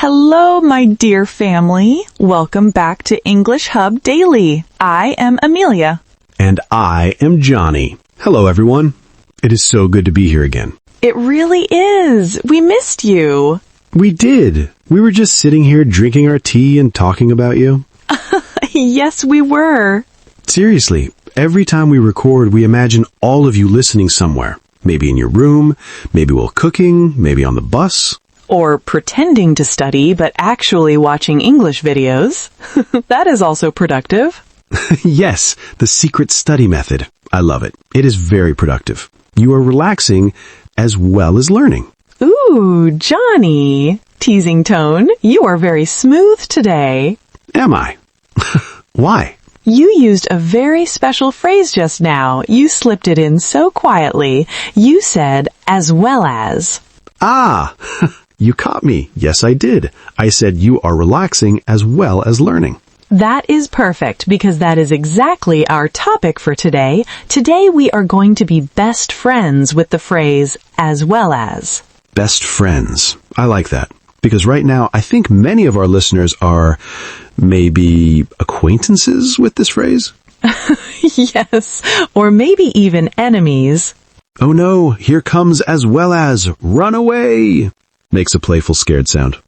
Hello, my dear family. Welcome back to English Hub Daily. I am Emmilia. And I am Johnny. Hello, everyone. It is so good to be here again. It really is. We missed you. We did. We were just sitting here drinking our tea and talking about you. Yes, we were. Seriously, every time we record, we imagine all of you listening somewhere. Maybe in your room, maybe while cooking, maybe on the bus. Or pretending to study, but actually watching English videos. That is also productive. Yes, the secret study method. I love it. It is very productive. You are relaxing as well as learning. Ooh, Johnny. Teasing tone. You are very smooth today. Am I? Why? You used a very special phrase just now. You slipped it in so quietly. You said, as well as. Ah, you caught me. Yes, I did. I said you are relaxing as well as learning. That is perfect because that is exactly our topic for today. Today we are going to be best friends with the phrase, as well as. Best friends. I like that. Because right now, I think many of our listeners are maybe acquaintances with this phrase. Yes, or maybe even enemies. Oh no, here comes as well as run away. Makes a playful scared sound.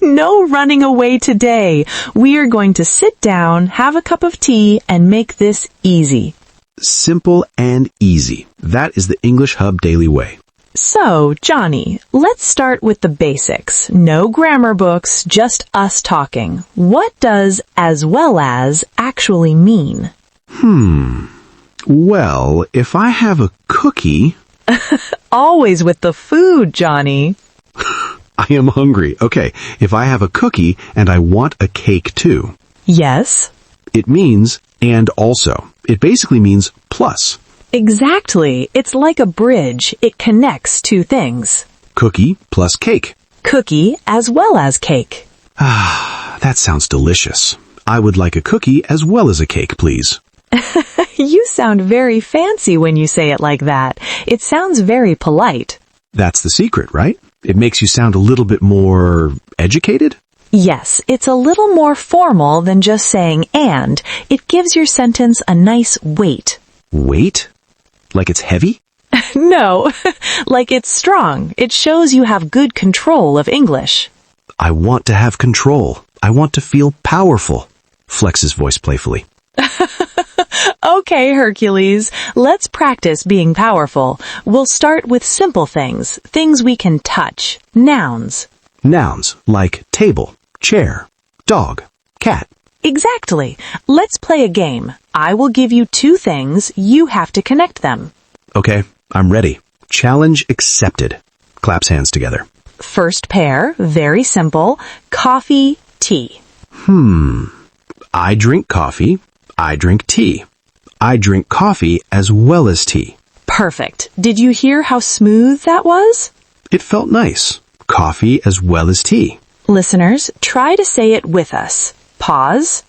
No running away today. We are going to sit down, have a cup of tea, and make this easy. Simple and easy. That is the English Hub Daily way. So, Johnny, let's start with the basics. No grammar books, just us talking. What does as well as actually mean? Well, if I have a cookie... Always with the food, Johnny. I am hungry. Okay, if I have a cookie and I want a cake too. Yes. It means and also. It basically means plus. Exactly. It's like a bridge. It connects two things. Cookie plus cake. Cookie as well as cake. That sounds delicious. I would like a cookie as well as a cake, please. You sound very fancy when you say it like that. It sounds very polite. That's the secret, right? It makes you sound a little bit more educated? Yes, it's a little more formal than just saying and. It gives your sentence a nice weight. Weight? Like it's heavy? No, like it's strong. It shows you have good control of English. I want to have control. I want to feel powerful. Flex his voice playfully. Okay, Hercules, let's practice being powerful. We'll start with simple things we can touch. Nouns. Nouns like table, chair, dog, cat. Exactly. Let's play a game. I will give you two things. You have to connect them. Okay, I'm ready. Challenge accepted. Claps hands together. First pair, very simple. Coffee, tea. I drink coffee. I drink tea. I drink coffee as well as tea. Perfect. Did you hear how smooth that was? It felt nice. Coffee as well as tea. Listeners, try to say it with us. Pause.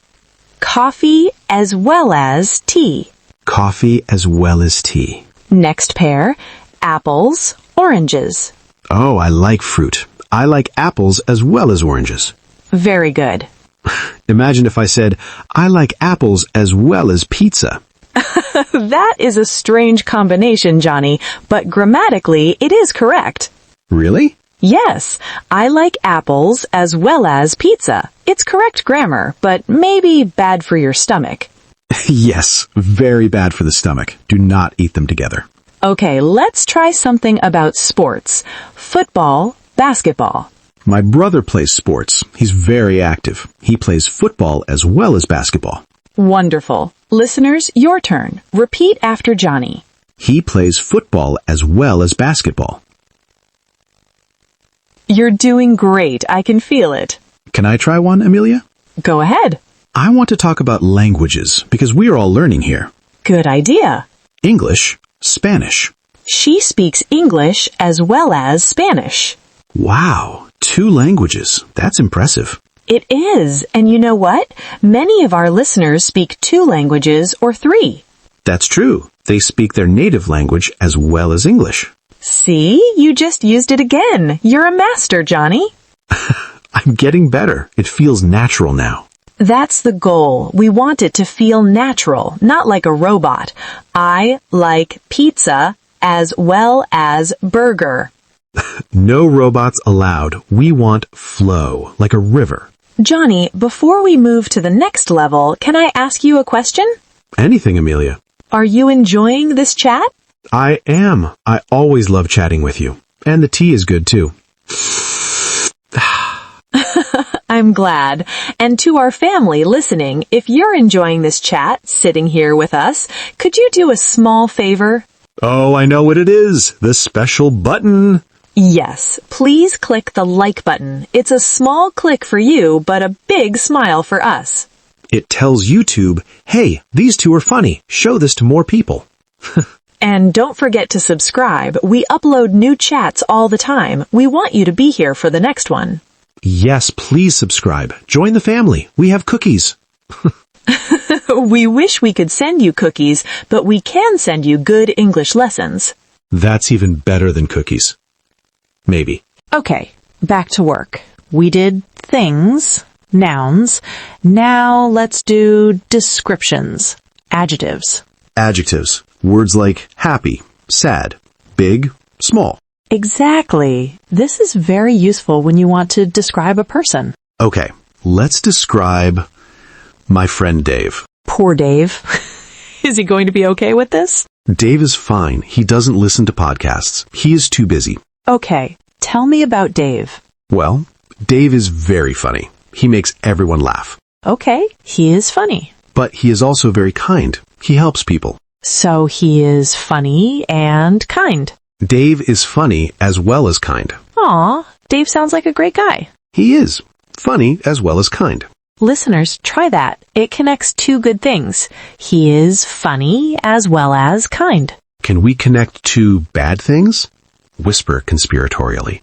Coffee as well as tea. Coffee as well as tea. Next pair, apples, oranges. Oh, I like fruit. I like apples as well as oranges. Very good. Imagine if I said, I like apples as well as pizza. That is a strange combination, Johnny, but grammatically it is correct. Really? Yes, I like apples as well as pizza. It's correct grammar, but maybe bad for your stomach. Yes, very bad for the stomach. Do not eat them together. Okay, let's try something about sports. Football, basketball. My brother plays sports. He's very active. He plays football as well as basketball. Wonderful. Listeners, your turn. Repeat after Johnny. He plays football as well as basketball. You're doing great. I can feel it. Can I try one, Emmilia? Go ahead. I want to talk about languages because we are all learning here. Good idea. English, Spanish. She speaks English as well as Spanish. Wow, 2 languages. That's impressive. It is. And you know what? Many of our listeners speak 2 languages or 3. That's true. They speak their native language as well as English. See? You just used it again. You're a master, Johnny. I getting better. It feels natural now. That's the goal. We want it to feel natural, not like a robot. I like pizza as well as burger. No robots allowed. We want flow, like a river. Johnny, before we move to the next level, can I ask you a question? Anything, Emmilia. Are you enjoying this chat? I am. I always love chatting with you. And the tea is good, too. I'm glad. And to our family listening, if you're enjoying this chat, sitting here with us, could you do a small favor? Oh, I know what it is. The special button. Yes, please click the like button. It's a small click for you, but a big smile for us. It tells YouTube, hey, these two are funny. Show this to more people. And don't forget to subscribe. We upload new chats all the time. We want you to be here for the next one. Yes, please subscribe. Join the family. We have cookies. We wish we could send you cookies, but we can send you good English lessons. That's even better than cookies. Maybe. Okay, back to work. We did things, nouns. Now let's do descriptions, adjectives. Adjectives. Words like happy, sad, big, small. Exactly. This is very useful when you want to describe a person. Okay, let's describe my friend Dave. Poor Dave. Is he going to be okay with this? Dave is fine. He doesn't listen to podcasts. He is too busy. Okay, tell me about Dave. Well, Dave is very funny. He makes everyone laugh. Okay, he is funny. But he is also very kind. He helps people. So he is funny and kind. Dave is funny as well as kind. Aw, Dave sounds like a great guy. He is. Funny as well as kind. Listeners, try that. It connects two good things. He is funny as well as kind. Can we connect two bad things? Whisper conspiratorially.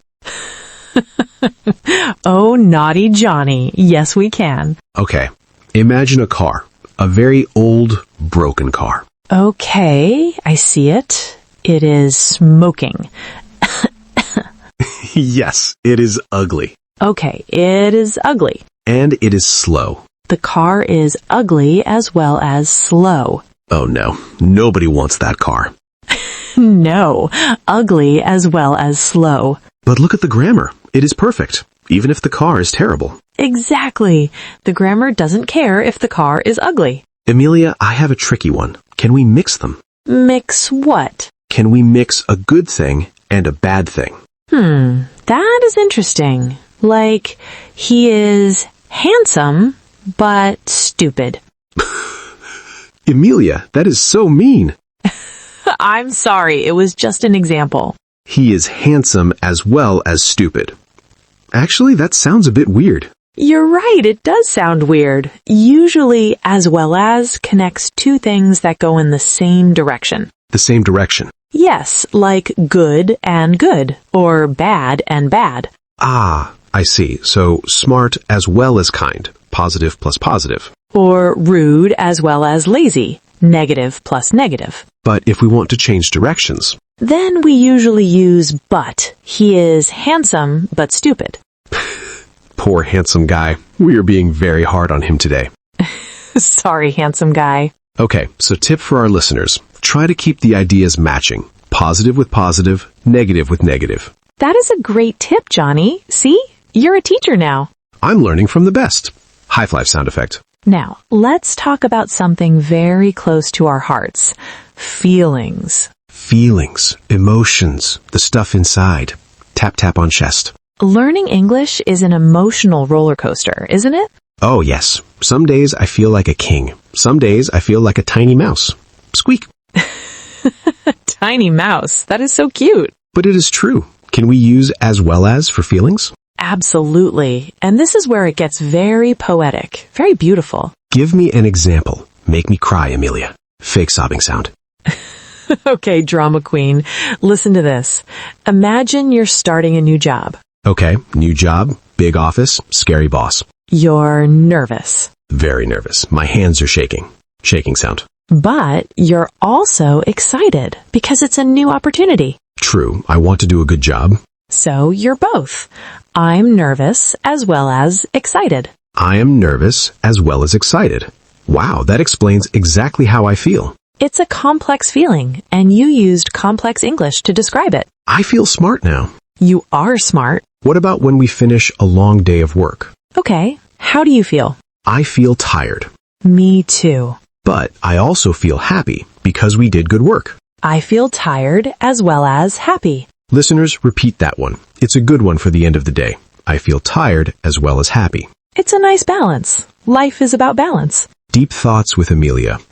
Oh, naughty Johnny. Yes, we can. Okay, imagine a car. A very old, broken car. Okay, I see it. It is smoking. Yes, it is ugly. Okay, it is ugly. And it is slow. The car is ugly as well as slow. Oh no, nobody wants that car. No, ugly as well as slow. But look at the grammar. It is perfect, even if the car is terrible. Exactly. The grammar doesn't care if the car is ugly. Emmilia, I have a tricky one. Can we mix them? Mix what? Can we mix a good thing and a bad thing? That is interesting. Like, he is handsome, but stupid. Emmilia, that is so mean. I'm sorry, it was just an example. He is handsome as well as stupid. Actually, that sounds a bit weird. You're right, it does sound weird. Usually, as well as connects two things that go in the same direction. The same direction. Yes, like good and good, or bad and bad. Ah, I see. So smart as well as kind. Positive plus positive. Or rude as well as lazy. Negative plus negative. But if we want to change directions, Then we usually use but. He is handsome but stupid. poor handsome guy. We are being very hard on him today. Sorry, handsome guy. Okay, so tip for our listeners. Try to keep the ideas matching. Positive with positive, negative with negative. That is a great tip, Johnny. See? You're a teacher now. I'm learning from the best. High five sound effect. Now, let's talk about something very close to our hearts. Feelings. Feelings, emotions, the stuff inside. Tap tap on chest. Learning English is an emotional roller coaster, isn't it? Oh yes, some days I feel like a king. Some days I feel like a tiny mouse. Squeak. Tiny mouse. That is so cute. But it is true. Can we use as well as for feelings? Absolutely. And this is where it gets very poetic, very beautiful. Give me an example. Make me cry, Emmilia. Fake sobbing sound. Okay, drama queen. Listen to this. Imagine you're starting a new job. Okay, new job, big office, scary boss. You're nervous. Very nervous. My hands are shaking. Shaking sound. But you're also excited because it's a new opportunity. True, I want to do a good job. So you're both. I'm nervous as well as excited. I am nervous as well as excited. Wow, that explains exactly how I feel. It's a complex feeling, and you used complex English to describe it. I feel smart now. You are smart. What about when we finish a long day of work? Okay, how do you feel? I feel tired. Me too. But I also feel happy because we did good work. I feel tired as well as happy. Listeners, repeat that one. It's a good one for the end of the day. I feel tired as well as happy. It's a nice balance. Life is about balance. Deep thoughts with Emmilia.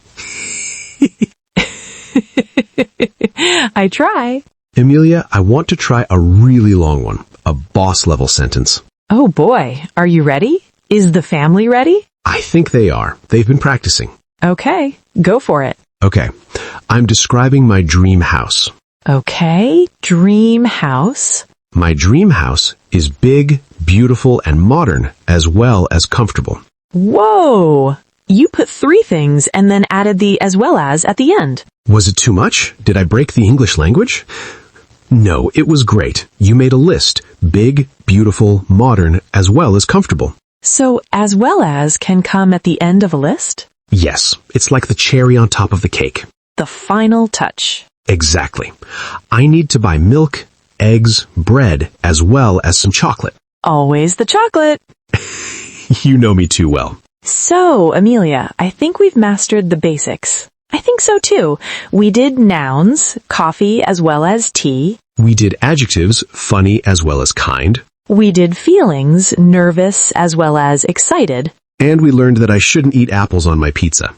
I try. Emmilia, I want to try a really long one. A boss-level sentence. Oh boy, are you ready? Is the family ready? I think they are. They've been practicing. Okay, go for it. Okay. I'm describing my dream house. Okay, dream house. My dream house is big, beautiful, and modern, as well as comfortable. Whoa! You put 3 things and then added the as well as at the end. Was it too much? Did I break the English language? No, it was great. You made a list. Big, beautiful, modern, as well as comfortable. So as well as can come at the end of a list? Yes, it's like the cherry on top of the cake. The final touch. Exactly. I need to buy milk, eggs, bread, as well as some chocolate. Always the chocolate. You know me too well. So, Emmilia, I think we've mastered the basics. I think so too. We did nouns, coffee as well as tea. We did adjectives, funny as well as kind. We did feelings, nervous as well as excited. And we learned that I shouldn't eat apples on my pizza.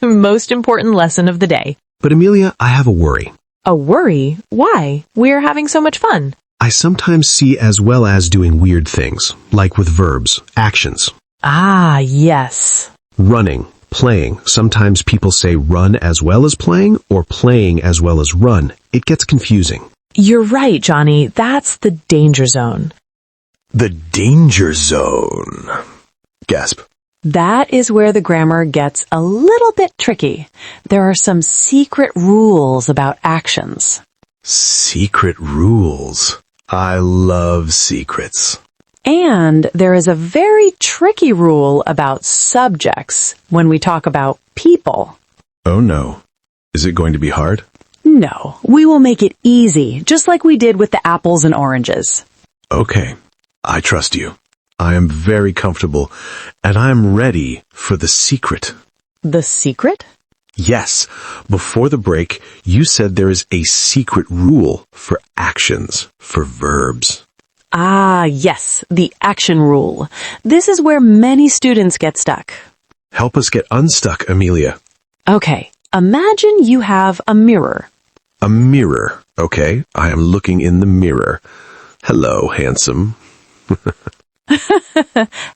Most important lesson of the day. But Emmilia, I have a worry. A worry? Why? We're having so much fun. I sometimes see as well as doing weird things, like with verbs, actions. Ah, yes. Running, playing. Sometimes people say run as well as playing, or playing as well as run. It gets confusing. You're right, Johnny. That's the danger zone. The danger zone. Gasp. That is where the grammar gets a little bit tricky. There are some secret rules about actions. Secret rules. I love secrets. And there is a very tricky rule about subjects when we talk about people. Oh no. Is it going to be hard? No, we will make it easy, just like we did with the apples and oranges. Okay. I trust you. I am very comfortable, and I am ready for the secret. The secret? Yes. Before the break, you said there is a secret rule for actions, for verbs. Ah, yes, the action rule. This is where many students get stuck. Help us get unstuck, Emmilia. Okay, imagine you have a mirror. A mirror. Okay, I am looking in the mirror. Hello, handsome.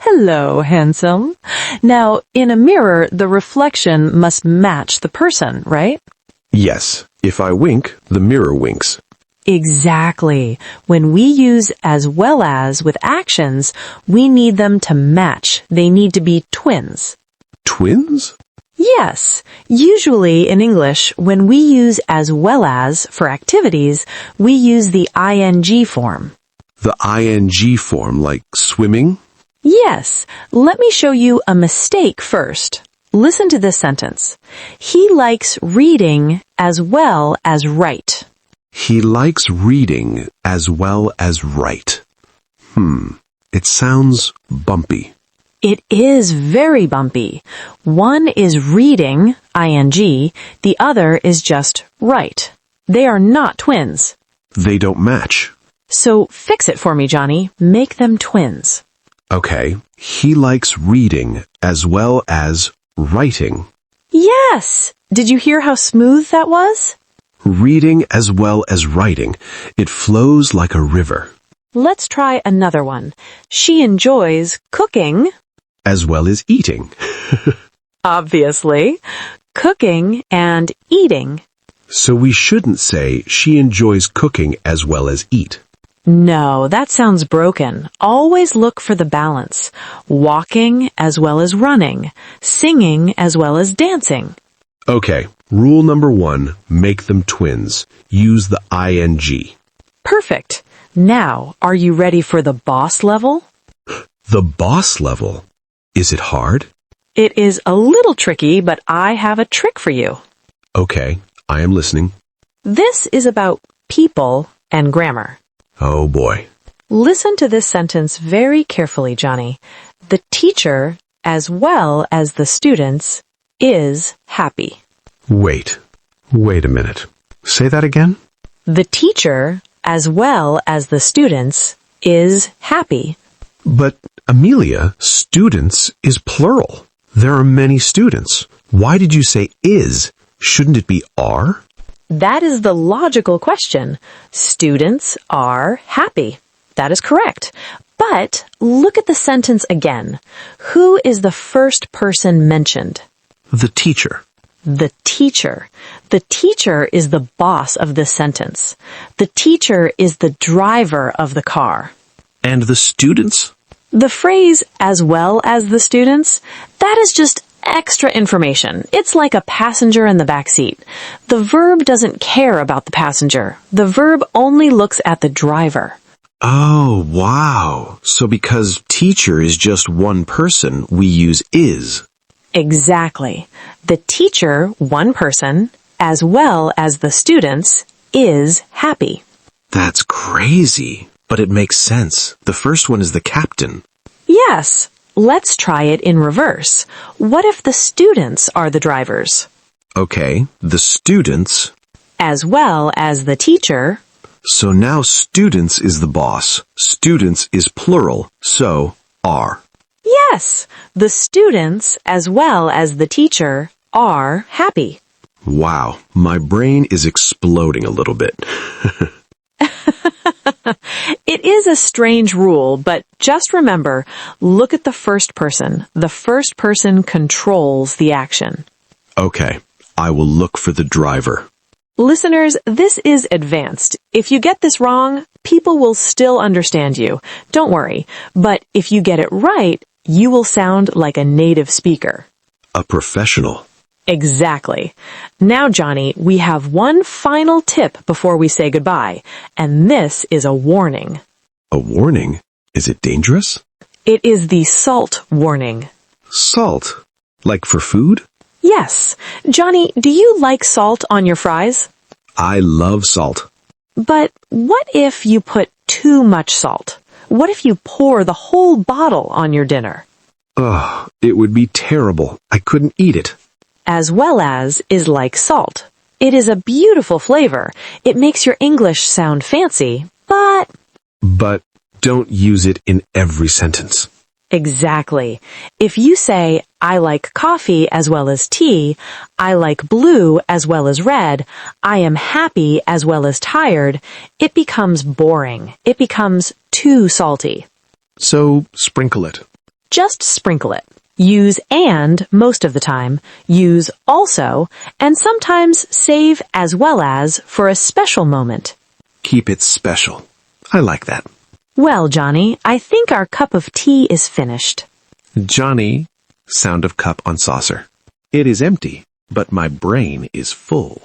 Hello, handsome. Now, in a mirror, the reflection must match the person, right? Yes. If I wink, the mirror winks. Exactly. When we use as well as with actions, we need them to match. They need to be twins. Twins? Yes. Usually in English, when we use as well as for activities, we use the ing form. The ing form, like swimming? Yes. Let me show you a mistake first. Listen to this sentence. He likes reading as well as write. He likes reading as well as write. It sounds bumpy. It is very bumpy. One is reading, ing, the other is just write. They are not twins. They don't match. So fix it for me, Johnny. Make them twins. Okay. He likes reading as well as writing. Yes! Did you hear how smooth that was? Reading as well as writing. It flows like a river. Let's try another one. She enjoys cooking. As well as eating. Obviously. Cooking and eating. So we shouldn't say she enjoys cooking as well as eat. No, that sounds broken. Always look for the balance. Walking as well as running. Singing as well as dancing. Okay, rule number 1, make them twins. Use the ing. Perfect. Now, are you ready for the boss level? The boss level. Is it hard? It is a little tricky, but I have a trick for you. Okay, I am listening. This is about people and grammar. Oh boy. Listen to this sentence very carefully, Johnny. The teacher, as well as the students, is happy. Wait a minute. Say that again? The teacher, as well as the students, is happy. But, Emmilia, students is plural. There are many students. Why did you say is? Shouldn't it be are? That is the logical question. Students are happy. That is correct. But look at the sentence again. Who is the first person mentioned? The teacher. The teacher. The teacher is the boss of this sentence. The teacher is the driver of the car. And the students? The phrase, as well as the students, that is just extra information. It's like a passenger in the back seat. The verb doesn't care about the passenger. The verb only looks at the driver. Oh, wow. So because teacher is just one person, we use is. Exactly. The teacher, one person, as well as the students, is happy. That's crazy. But it makes sense. The first one is the captain. Yes. Let's try it in reverse. What if the students are the drivers? Okay, the students. As well as the teacher. So now students is the boss. Students is plural, so are. Yes, the students, as well as the teacher, are happy. Wow, my brain is exploding a little bit. It is a strange rule, but just remember, look at the first person. The first person controls the action. Okay, I will look for the driver. Listeners, this is advanced. If you get this wrong, people will still understand you. Don't worry. But if you get it right, you will sound like a native speaker. A professional. Exactly. Now, Johnny, we have one final tip before we say goodbye, and this is a warning. A warning? Is it dangerous? It is the salt warning. Salt? Like for food? Yes. Johnny, do you like salt on your fries? I love salt. But what if you put too much salt? What if you pour the whole bottle on your dinner? Ugh, it would be terrible. I couldn't eat it. As well as is like salt. It is a beautiful flavor. It makes your English sound fancy, but... But don't use it in every sentence. Exactly. If you say, I like coffee as well as tea, I like blue as well as red, I am happy as well as tired, it becomes boring. It becomes too salty. So sprinkle it. Just sprinkle it. Use and most of the time, use also, and sometimes save as well as for a special moment. Keep it special. I like that. Well, Johnny, I think our cup of tea is finished. Johnny, sound of cup on saucer. It is empty, but my brain is full.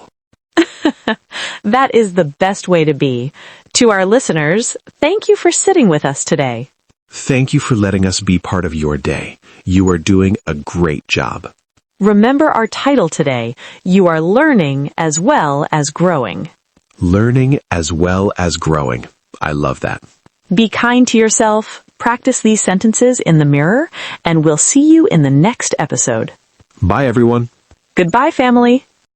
That is the best way to be. To our listeners, thank you for sitting with us today. Thank you for letting us be part of your day. You are doing a great job. Remember our title today. You are learning as well as growing. Learning as well as growing. I love that. Be kind to yourself, practice these sentences in the mirror, and we'll see you in the next episode. Bye, everyone. Goodbye, family.